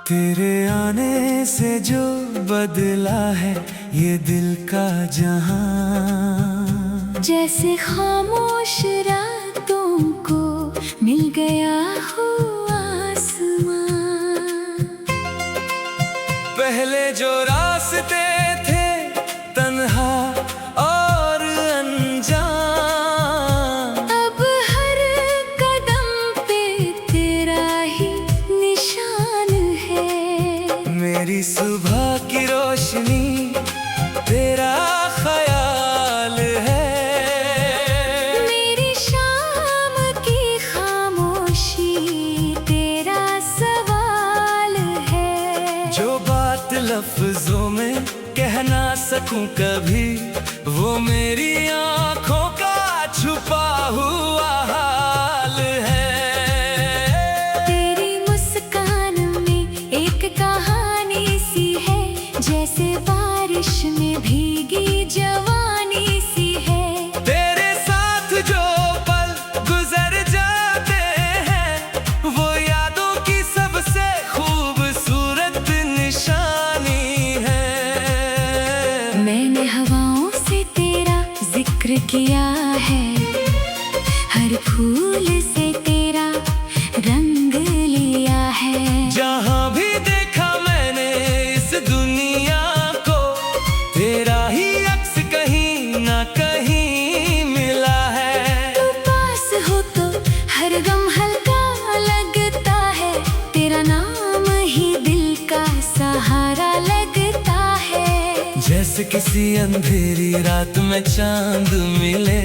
तेरे आने से जो बदला है ये दिल का जहां, जैसे खामोश रातों को मिल गया हो आसमां। पहले जो रास्ते थे तन्हा और अनजान, अब हर कदम पे तेरा ही निशान है। मेरी सुबह की रोशनी तेरा ख्याल है, मेरी शाम की खामोशी तेरा सवाल है। जो बात लफ्जों में कह ना सकूं कभी, वो मेरी आंखों का छुपा हुआ हाल है। तेरी मुस्कान में एक कहानी सी है, जैसे बारिश में भीगी जवानी सी है। तेरे साथ जो पल गुजर जाते हैं, वो यादों की सबसे खूबसूरत निशानी है। मैंने हवाओं से तेरा जिक्र किया है, हर फूल से तेरा रंग लिया है। जहाँ भी देखा मैंने इस दुनिया को, तेरा ही अक्स कहीं ना कहीं मिला है। तू पास हो तो हर गम हल्का लगता है, तेरा नाम ही दिल का सहारा लगता है। जैसे किसी अंधेरी रात में चांद मिले,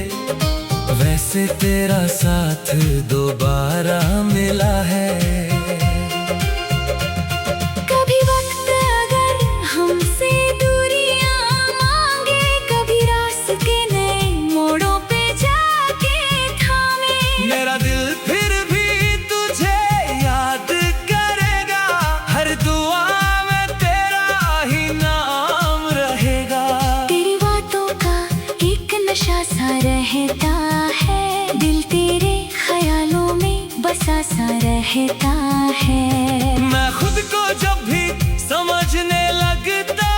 वैसे तेरा साथ दोबारा मिला है। कभी वक्त अगर हमसे दूरियां मांगे, कभी रास्ते नए मोड़ों पे जाके थामे। मेरा दिल फिर भी तुझे याद करेगा, हर दुआ में तेरा ही नाम रहेगा। तेरी बातों का एक नशा सा रहता है, दिल तेरे ख्यालों में बसा सा रहता है। मैं खुद को जब भी समझने लगता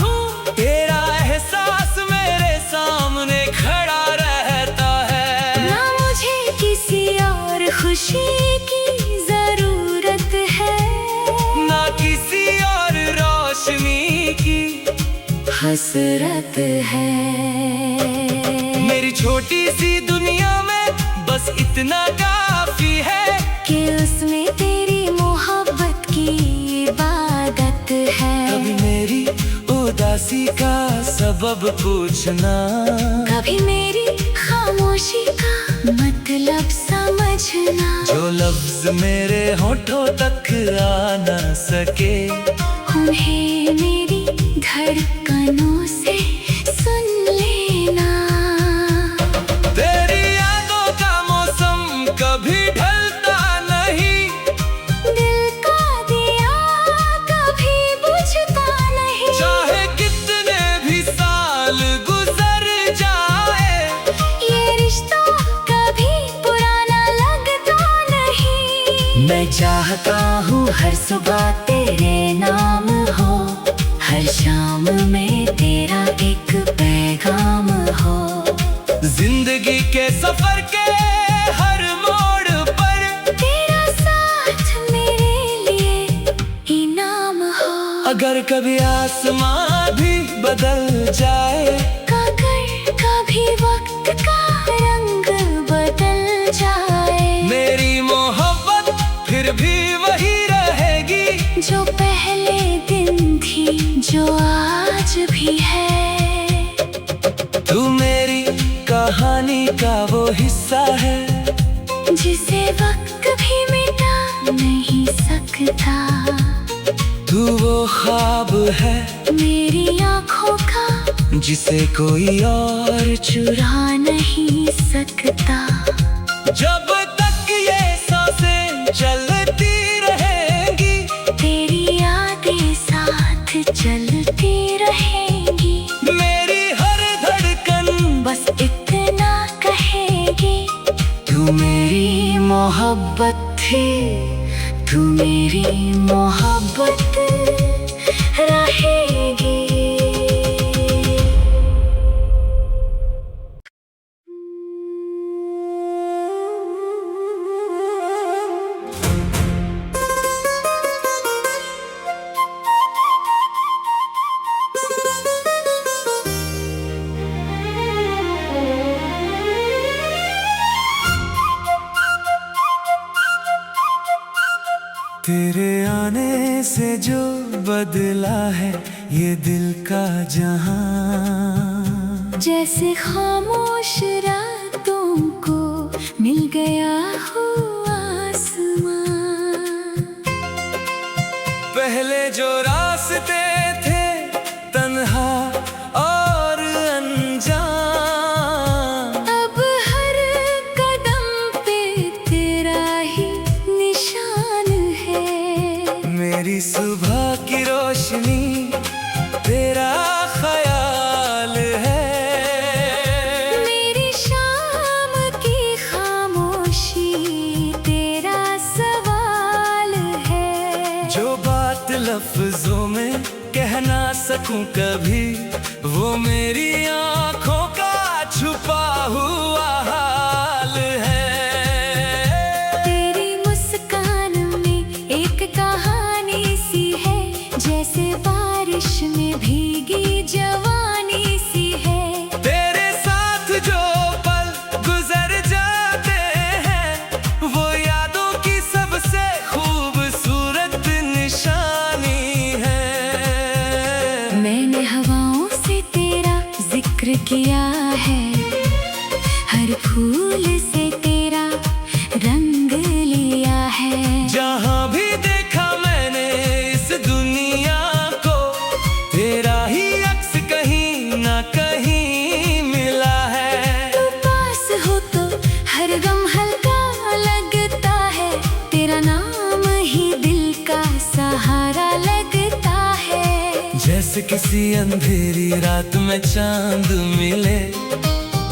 हूँ, तेरा एहसास मेरे सामने खड़ा रहता है। ना मुझे किसी और खुशी की जरूरत है, ना किसी और रोशनी की हसरत है। मेरी छोटी सी दुनिया में बस इतना काफी है कि उसमें तेरी मोहब्बत की इबादत है। कभी मेरी उदासी का सबब पूछना, कभी मेरी खामोशी का मतलब समझना। जो लफ्ज मेरे होठों तक आ न सके, उन्हें मेरी धड़कनों से सुन लेना। तेरी यादों का मौसम कभी ढलता नहीं, दिल का दिया कभी बुझता नहीं। चाहे कितने भी साल गुजर जाए, ये रिश्ता कभी पुराना लगता नहीं। मैं चाहता हूँ हर सुबह तेरे नाम हो, हर शाम में तेरा एक पैगाम हो। जिंदगी के सफर के हर मोड़ पर तेरा साथ मेरे लिए इनाम हो। अगर कभी आसमां भी बदल जाए, अगर कभी वक्त का रंग बदल जाए, मेरी मोहब्बत फिर भी वही रहेगी, जो पहले दिन थी जो आज भी है। तू मेरी कहानी का वो हिस्सा है, जिसे वक्त भी मिटा नहीं सकता। तू वो ख्वाब है मेरी आँखों का, जिसे कोई और चुरा नहीं सकता। जब तक ये सांसें चलती रहेंगी, तेरी यादें साथ चलती रहेंगी। मेरी हर धड़कन बस इतना कहेगी, तू मेरी मोहब्बत थी, तू मेरी मोहब्बत रहेगी। तेरे आने से जो बदला है ये दिल का जहां, जैसे खामोश रातों को मिल गया हो आसमां। पहले जो रास्ते थे तन्हा और अनजान, अब हर कदम पे तेरा ही निशान है। मेरी सुबह की रोशनी तेरा ख्याल है, मेरी शाम की खामोशी तेरा सवाल है। जो बात लफ्जों में कह ना सकूं कभी, वो मेरी आंखों का छुपा हुआ हाल है। तेरी मुस्कान में एक कहानी सी है, जैसे बारिश में भीगी जवानी सी है। तेरे साथ जो पल गुजर जाते हैं, वो यादों की सबसे खूबसूरत निशानी है। मैंने हवाओं से तेरा जिक्र किया है, हर फूल से तेरा रंग लिया है। जहाँ भी देखा मैंने इस दुनिया को, तेरा ही अक्स कहीं ना कहीं मिला है। तू पास हो तो हर गम हल्का लगता है, तेरा नाम ही दिल का सहारा लगता है। जैसे किसी अंधेरी रात में चांद मिले,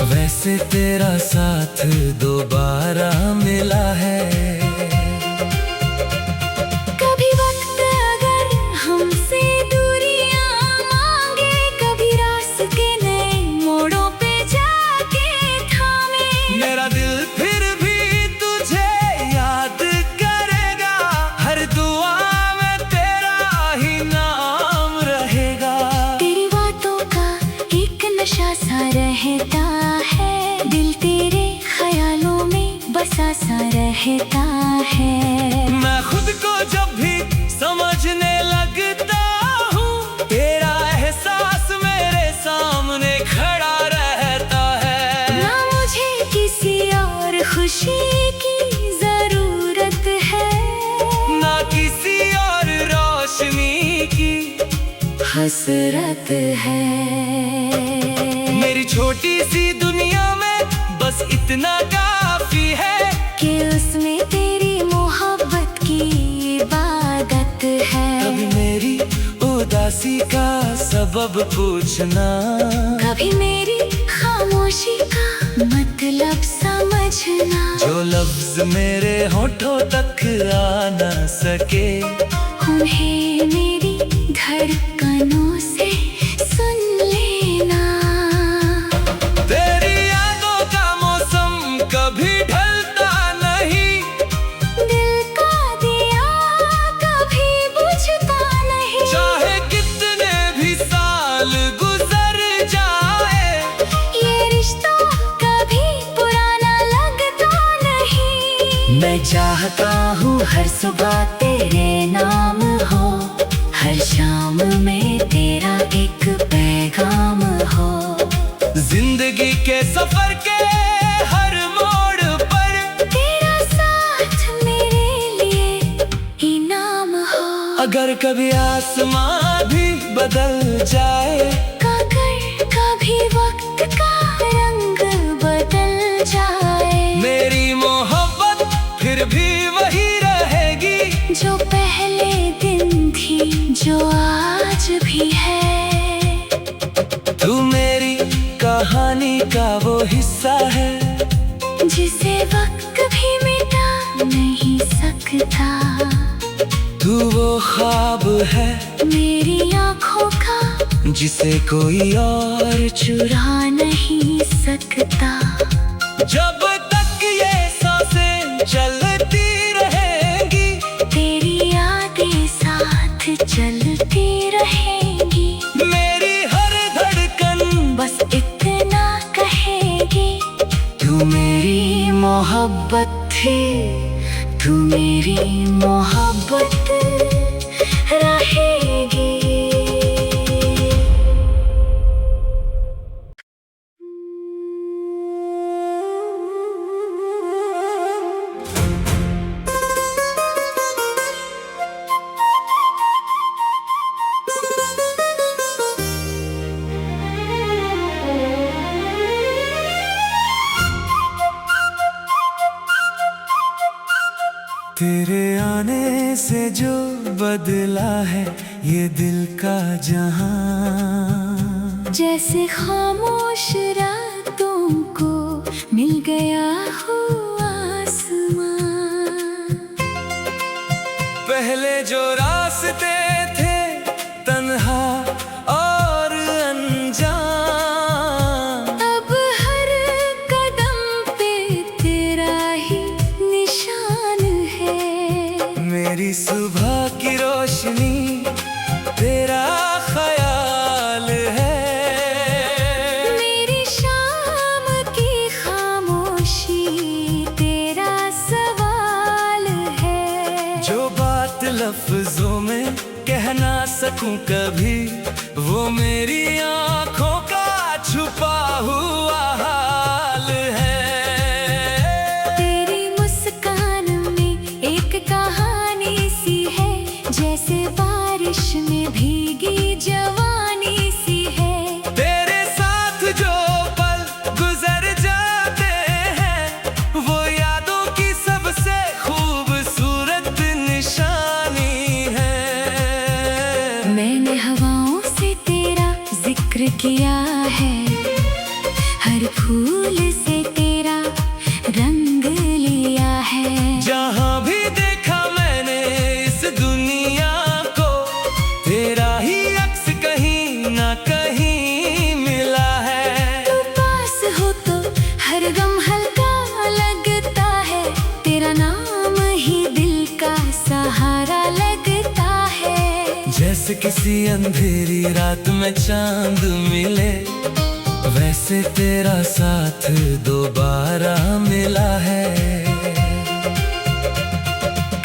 वैसे तेरा साथ दोबारा मिला है। कभी वक्त अगर हमसे दूरियां मांगे, कभी रास्ते नए मोड़ों पे जाके थामे। मेरा दिल फिर भी तुझे याद करेगा, हर दुआ में तेरा ही नाम रहेगा। तेरी बातों का एक नशा सा रहता है, दिल तेरे ख्यालों में बसा सा रहता है। मैं खुद को जब भी समझने लगता हूँ, तेरा एहसास मेरे सामने खड़ा रहता है। ना मुझे किसी और खुशी की जरूरत है, ना किसी और रोशनी की हसरत है। मेरी छोटी सी दुनिया में बस इतना काफी है, कि उसमें तेरी मोहब्बत की इबादत है। कभी मेरी उदासी का सबब पूछना, कभी मेरी खामोशी का मतलब समझना। जो लफ्ज मेरे होठों तक आ न सके, उन्हें मेरी धड़कनों से सुन लेना। तेरी यादों का मौसम कभी ढलता नहीं, दिल का दिया कभी बुझता नहीं। चाहे कितने भी साल गुजर जाए, ये रिश्ता कभी पुराना लगता नहीं। मैं चाहता हूँ हर सुबह तेरे नाम हो, हर शाम में तेरा एक पैगाम हो। जिंदगी के सफर के हर मोड़ पर तेरा साथ मेरे लिए इनाम हो। अगर कभी आसमां भी बदल जाए, अगर कभी वक्त का रंग बदल जाए, मेरी मोहब्बत फिर भी वही रहेगी, जो पहले दिन थी जो आज भी है। तू मेरी कहानी का वो हिस्सा है, जिसे वक्त भी मिटा नहीं सकता। ख्वाब है मेरी आँखों का, जिसे कोई और चुरा नहीं सकता। जब तक ये सांसें चलती रहेंगी, तेरी यादें साथ चलती रहेंगी। मेरी हर धड़कन बस इतना कहेगी, तू मेरी मोहब्बत थी, तू मेरी मोहब्बत रहेगी। तेरे आने से जो बदला है ये दिल का जहां, जैसे खामोश रातों को मिल गया हो आसमां। पहले जो रास्ते थे तन्हा और अनजान, अब हर कदम पे तेरा ही निशान है। मेरी सुबह की रोशनी तेरा ख्याल है, मेरी शाम की खामोशी तेरा सवाल है। जो बात लफ्जों में कह ना सकूं कभी, वो मेरी आंखों का छुपा हुआ हाल है। तेरी मुस्कान में एक कहानी सी है, जैसे बारिश में भीगी जवानी सी है। तेरे साथ जो पल गुजर जाते हैं, वो यादों की सबसे खूबसूरत निशानी है। मैंने हवाओं से तेरा जिक्र किया है, हर फूल से तेरा रंग लिया है। जहाँ भी देखा मैंने इस दुनिया को, तेरा ही अक्स कहीं ना कहीं मिला है। तू पास हो तो हर गम हल्का लगता है, तेरा नाम ही दिल का सहारा लगता है। जैसे किसी अंधेरी रात में चांद मिले, वैसे तेरा साथ दोबारा मिला है।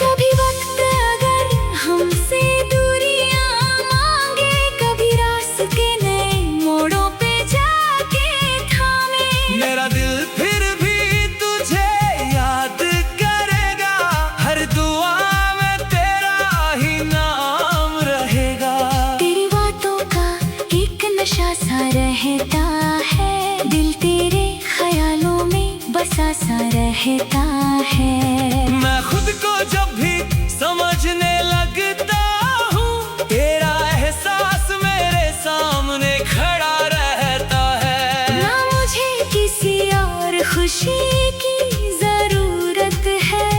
कभी वक्त अगर हमसे दूरियां मांगे, कभी रास्ते नए मोड़ों पे जाके थामे। मेरा दिल फिर भी तुझे याद करेगा, हर दुआ में तेरा ही नाम रहेगा। तेरी बातों का एक नशा सा रहता है, दिल तेरे ख्यालों में बसा सा रहता है। मैं खुद को जब भी समझने लगता हूँ, तेरा एहसास मेरे सामने खड़ा रहता है। ना मुझे किसी और खुशी की जरूरत है,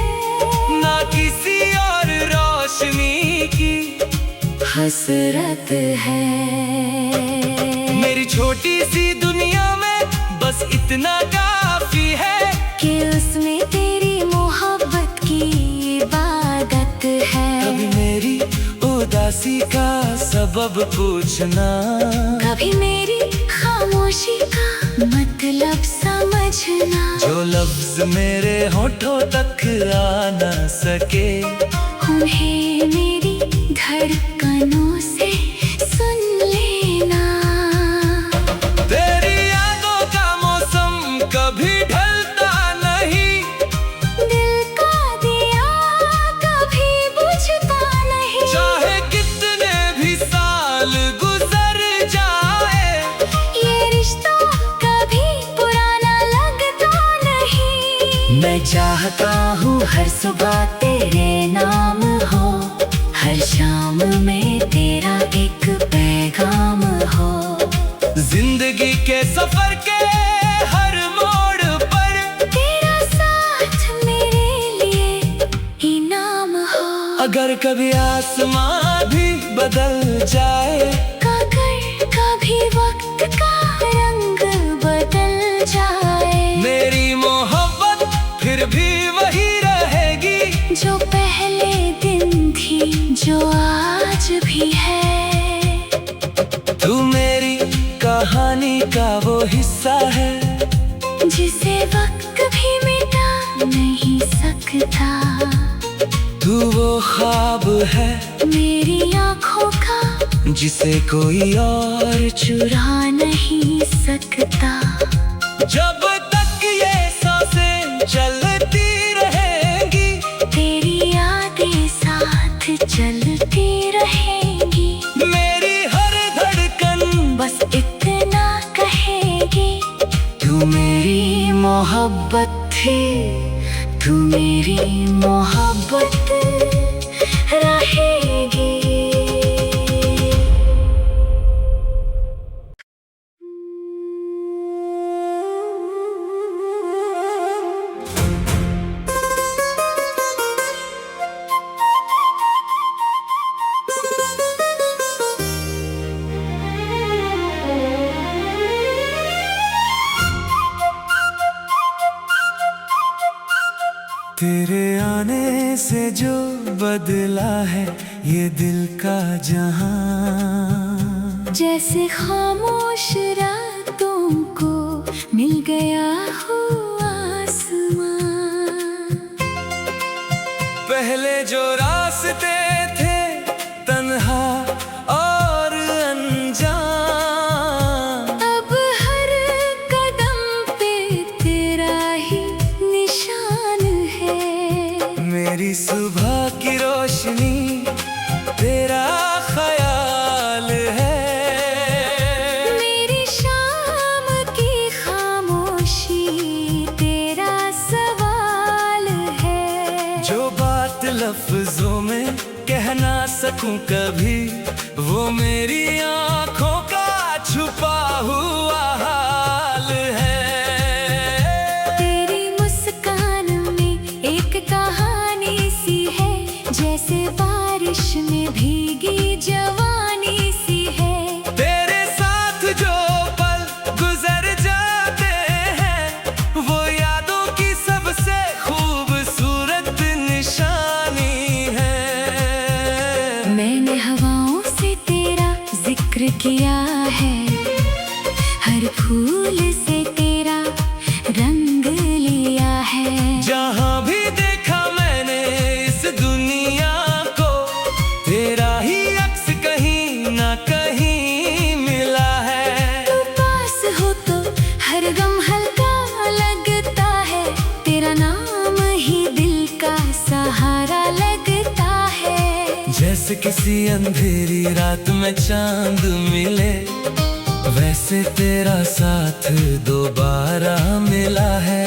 ना किसी और रोशनी की हसरत है। मेरी छोटी सी दुनिया में बस इतना काफी है, कि उसमें तेरी मोहब्बत की इबादत है। कभी मेरी उदासी का सबब पूछना, कभी मेरी खामोशी का मतलब समझना। जो लफ्ज मेरे होठों तक आ न सके, उन्हें मेरी धड़कनों से सुन लेना। तेरी यादों का मौसम कभी ढलता नहीं, दिल का दिया कभी बुझता नहीं। चाहे कितने भी साल गुजर जाए, ये रिश्ता कभी पुराना लगता नहीं। मैं चाहता हूँ हर सुबह तेरे नाम हो, हर शाम में तेरा एक पैगाम हो। जिंदगी के सफर के हर मोड़ पर तेरा साथ मेरे लिए इनाम हो। अगर कभी आसमां भी बदल जाए, अगर कभी वक्त का रंग बदल जाए, मेरी मोहब्बत फिर भी वही रहेगी, जो पहले दिन थी जो आज भी है। तू मेरी कहानी का वो हिस्सा है, जिसे वक्त भी मिटा नहीं सकता। तू वो ख्वाब है मेरी आँखों का, जिसे कोई और चुरा नहीं सकता। जब तक ये सांसें चलती रहेंगी, तेरी यादें साथ चलती रहेंगी। मेरी हर धड़कन बस इतना कहेगी, तू मेरी मोहब्बत थी, तू मेरी मोहब्बत रहेगी। तेरे आने से जो बदला है ये दिल का जहां, जैसे खामोश रातों को मिल गया हो आसमां। पहले जो रास्ते थे तन्हा और अनजान, अब हर कदम पे तेरा ही निशान है। मेरी सुबह की रोशनी तेरा ख्याल है, मेरी शाम की खामोशी तेरा सवाल है। जो बात लफ्जों में कह ना सकूं कभी, वो मेरी आंखों का छुपा हुआ हाल है। तेरी मुस्कान में एक कहानी सी है, जैसे बारिश में भीगी जवानी सी है। तेरे साथ जो पल गुजर जाते हैं, वो यादों की सबसे खूबसूरत निशानी है। मैंने हवाओं से तेरा जिक्र किया है, हर फूल से तेरा रंग लिया है। जहाँ भी देखा मैंने इस दुनिया को, तेरा ही अक्स कहीं ना कहीं मिला है। तू पास हो तो हर गम हल्का लगता है, तेरा नाम ही दिल का सहारा लगता है। जैसे किसी अंधेरी रात में चांद मिले, वैसे तेरा साथ दोबारा मिला है।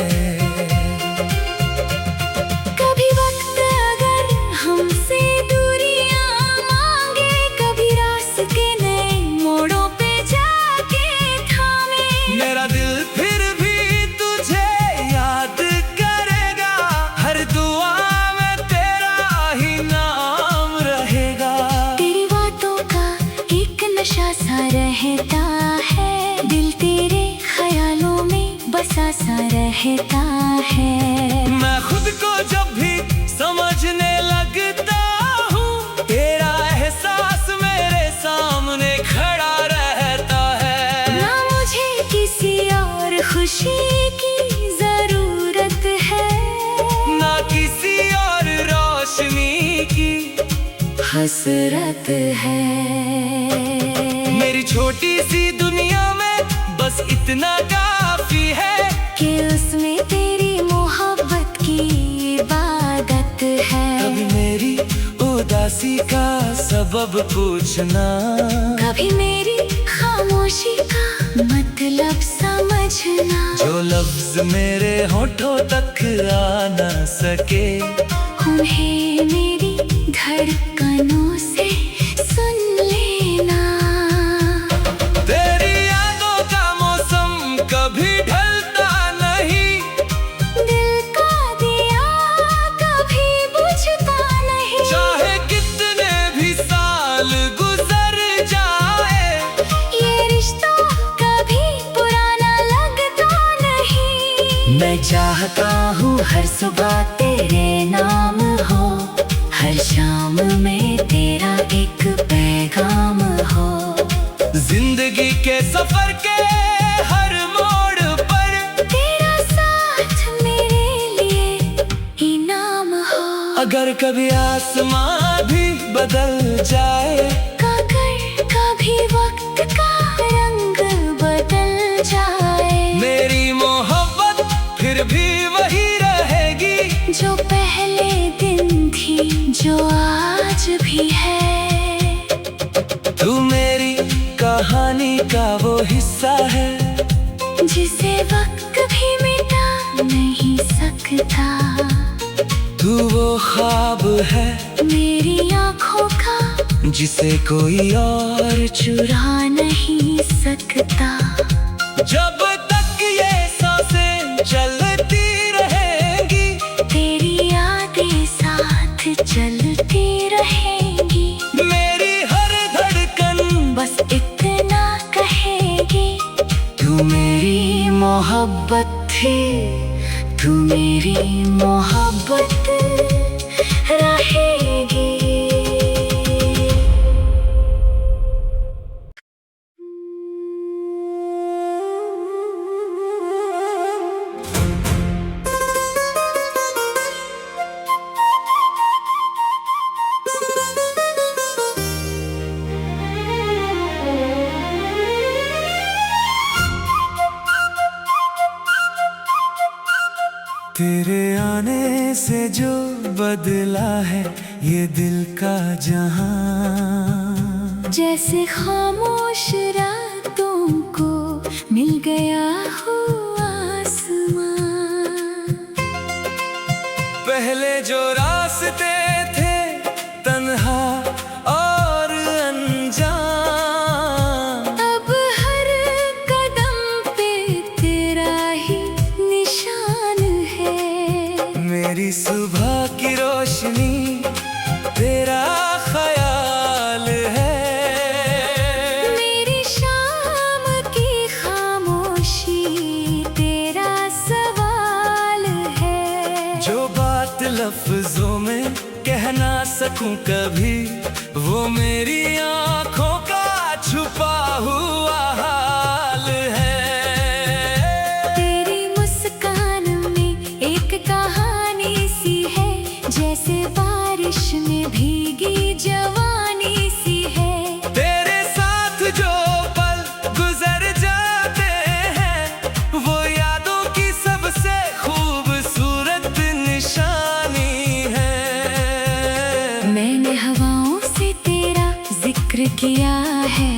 कभी वक्त अगर हमसे दूरियां मांगे, कभी रास्ते नए मोड़ों पे जाके थामे, मेरा दिल फिर भी तुझे याद करेगा, हर दुआ में तेरा ही नाम रहेगा। तेरी बातों का एक नशा सा रहता है, दिल तेरे ख्यालों में बसा सा रहता है। मैं खुद को जब भी समझने लगता हूँ, तेरा एहसास मेरे सामने खड़ा रहता है। ना मुझे किसी और खुशी की जरूरत है, ना किसी और रोशनी की हसरत है। मेरी छोटी सी दुनिया में बस इतना काफी है, कि उसमें तेरी मोहब्बत की इबादत है। कभी मेरी उदासी का सबब पूछना, कभी मेरी खामोशी का मतलब समझना। जो लफ्ज मेरे होठों तक आ न सके, उन्हें मेरी धड़कनों से सुन लेना। तेरी यादों का मौसम कभी ढलता नहीं, दिल का दिया कभी बुझता नहीं। चाहे चाहता हूँ हर सुबह तेरे नाम हो, हर शाम में तेरा एक पैगाम हो। जिंदगी के सफर के हर मोड़ पर तेरा साथ मेरे लिए इनाम हो। अगर कभी आसमां भी बदल जाए, अगर कभी वक्त का रंग बदल जाए, मेरी मोहब्बत फिर भी वही रहेगी, जो पहले दिन थी जो आज भी है। तू मेरी कहानी का वो हिस्सा है, जिसे वक्त भी मिटा नहीं सकता। तू वो ख्वाब है मेरी आँखों का, जिसे कोई और चुरा नहीं सकता। जब तक ये सांसें चलती रहेंगी, तेरी यादें साथ चलती रहेंगी। मेरी हर धड़कन बस इतना कहेगी, तू मेरी मोहब्बत थी, तू मेरी मोहब्बत रहेगी। तेरे आने से जो बदला है ये दिल का जहां, जैसे खामोश रातों को मिल गया हो आसमां। पहले जो रास्ते थे तन्हा और अनजान, अब हर कदम पे तेरा ही निशान है। मेरी सुबह की रोशनी तेरा ख्याल है, मेरी शाम की खामोशी तेरा सवाल है। जो बात लफ्जों में कह ना सकूं कभी, वो मेरी आंखों का छुपा हुआ हाल है। तेरी मुस्कान में एक कहानी सी है, जैसे बारिश में भीगी जवानी सी है। तेरे साथ जो पल गुजर जाते हैं, वो यादों की सबसे खूबसूरत निशानी है। मैंने हवाओं से तेरा जिक्र किया है,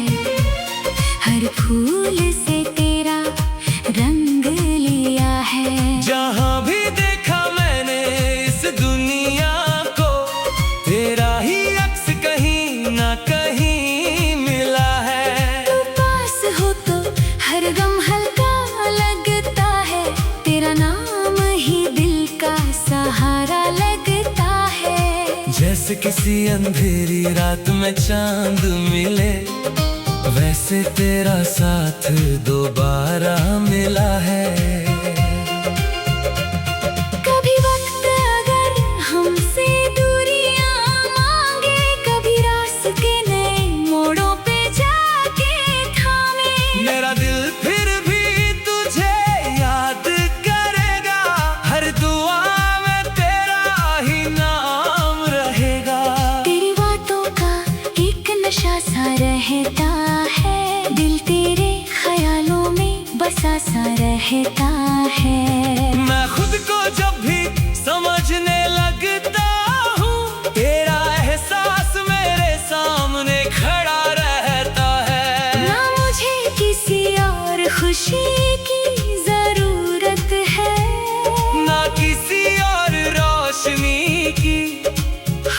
हर फूल से तेरा रंग लिया है। जहाँ भी देखा मैंने इस दुनिया को, तेरा ही अक्स कहीं ना कहीं मिला है। तू पास हो तो हर गम हल्का लगता है, तेरा नाम ही दिल का सहारा लगता है। जैसे किसी अंधेरी रात में चांद मिले, वैसे तेरा साथ दोबारा मिला है। कभी वक्त अगर हमसे दूरियां मांगे, कभी रास्ते नए मोड़ों पे जाके थामे, मेरा दिल फिर भी तुझे याद करेगा, हर दुआ में तेरा ही नाम रहेगा। तेरी बातों का एक नशा सा रहता है, दिल तेरे ख्यालों में बसा सा रहता है। मैं खुद को जब भी समझने लगता हूँ, तेरा एहसास मेरे सामने खड़ा रहता है। ना मुझे किसी और खुशी की जरूरत है, ना किसी और रोशनी की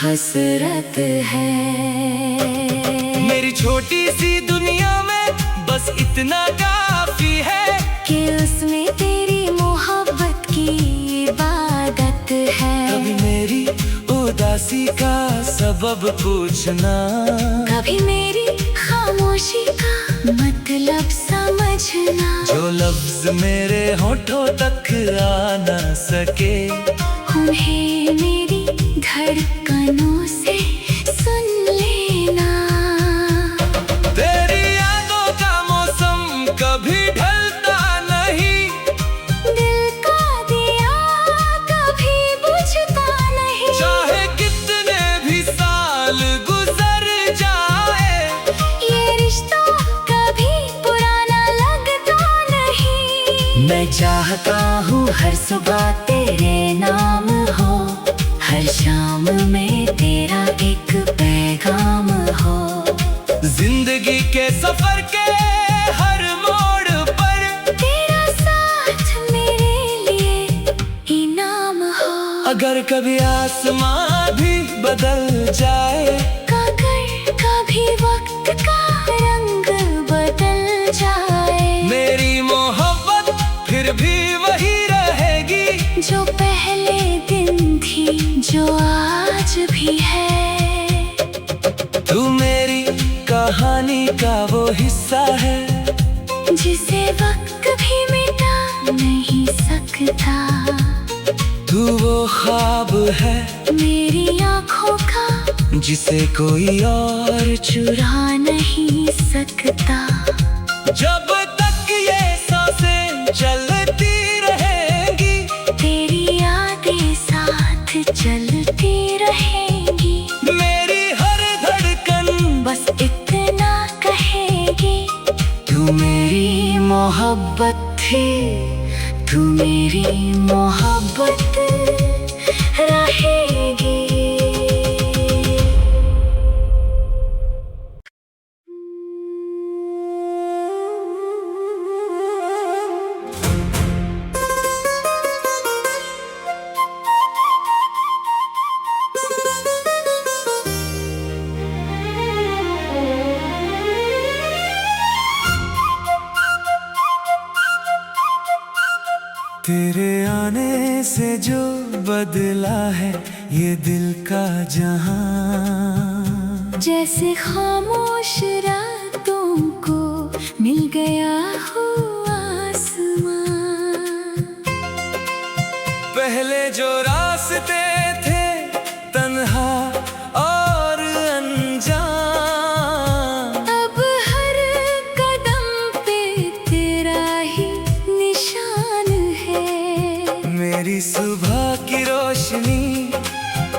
हसरत है। मेरी छोटी सी दुनिया में बस इतना काफी है, कि उसमें तेरी मोहब्बत की इबादत है। कभी मेरी उदासी का सबब पूछना, कभी मेरी खामोशी का मतलब समझना। पूछना, जो लफ्ज मेरे होठों तक आ न सके, उन्हें मेरी धड़कनों से सुन लेना। तेरी यादों का मौसम कभी ढलता नहीं, दिल का दिया कभी बुझता नहीं। चाहे कितने भी साल गुजर जाए, ये रिश्ता कभी पुराना लगता नहीं। मैं चाहता हूँ हर सुबह तेरे नाम हो, हर शाम में तेरा एक पैगाम हो। जिंदगी के सफर के हर मोड़ पर तेरा साथ मेरे लिए इनाम हो। अगर कभी आसमां भी बदल जाए, अगर कभी वक्त का रंग बदल जाए, मेरी मोहब्बत फिर भी वही रहेगी, जो पहले दिन थी जो आज भी है। तू मेरी कहानी का वो हिस्सा है, जिसे वक्त भी मिटा नहीं सकता। तू वो ख्वाब है मेरी आँखों का, जिसे कोई और चुरा नहीं सकता। जब तक ये सांसें चलती रहेंगी, तेरी यादें साथ चलती रहेंगी। मेरी हर धड़कन बस इतना कहेगी, तू मेरी मोहब्बत थी, तू मेरी मोहब्बत रहेगी। तेरे आने से जो बदला है ये दिल का जहां, जैसे खामोश रातों को मिल गया हो आसमां। पहले जो रास्ते थे तन्हा और अनजान, अब हर कदम पे तेरा ही निशान है। मेरी सुबह की रोशनी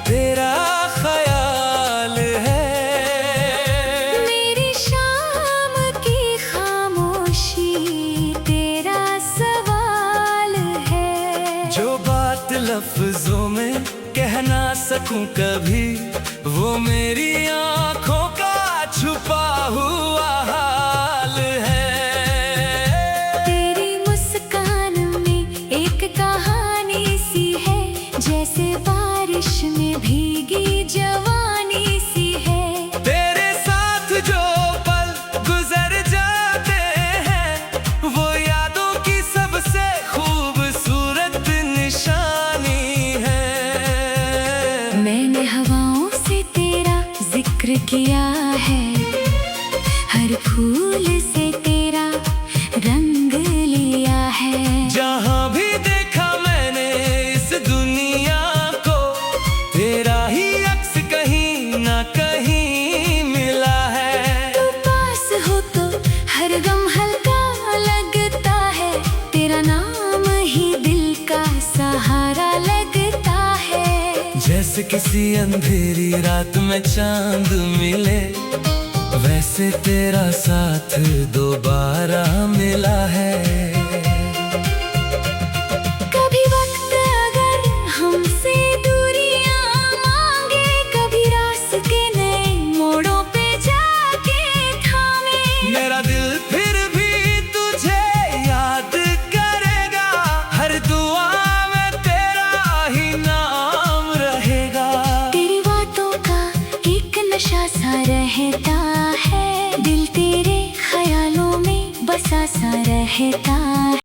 तेरा ख्याल है, मेरी शाम की खामोशी तेरा सवाल है। जो बात लफ्जों में कह ना सकूं कभी, वो मेरी आंखों का छुपा हुआ हाल है। तेरी मुस्कान में एक कहानी सी है, जैसे बारिश में भीगी जवानी सी है। तेरे साथ जो पल गुजर जाते हैं, वो यादों की सबसे खूबसूरत निशानी है। मैंने हवाओं से तेरा जिक्र किया है, हर फूल से तेरा रंग लिया है। जहाँ भी देखा मैंने इस दुनिया को, तेरा ही अक्स कहीं ना कहीं मिला है। तू पास हो तो हर गम हल्का लगता है, तेरा नाम ही दिल का सहारा लगता है। जैसे किसी अंधेरी रात में चांद मिले, वैसे तेरा साथ दोबारा मिला है। कभी वक्त अगर हमसे दूरियां मांगे, कभी रास्ते नए मोड़ों पे जाके थामे, मेरा दिल फिर भी तुझे याद करेगा, हर दुआ में तेरा ही नाम रहेगा। तेरी बातों का एक नशा सा रहता है, दिल तेरे ख्यालों में बसा सा रहता है।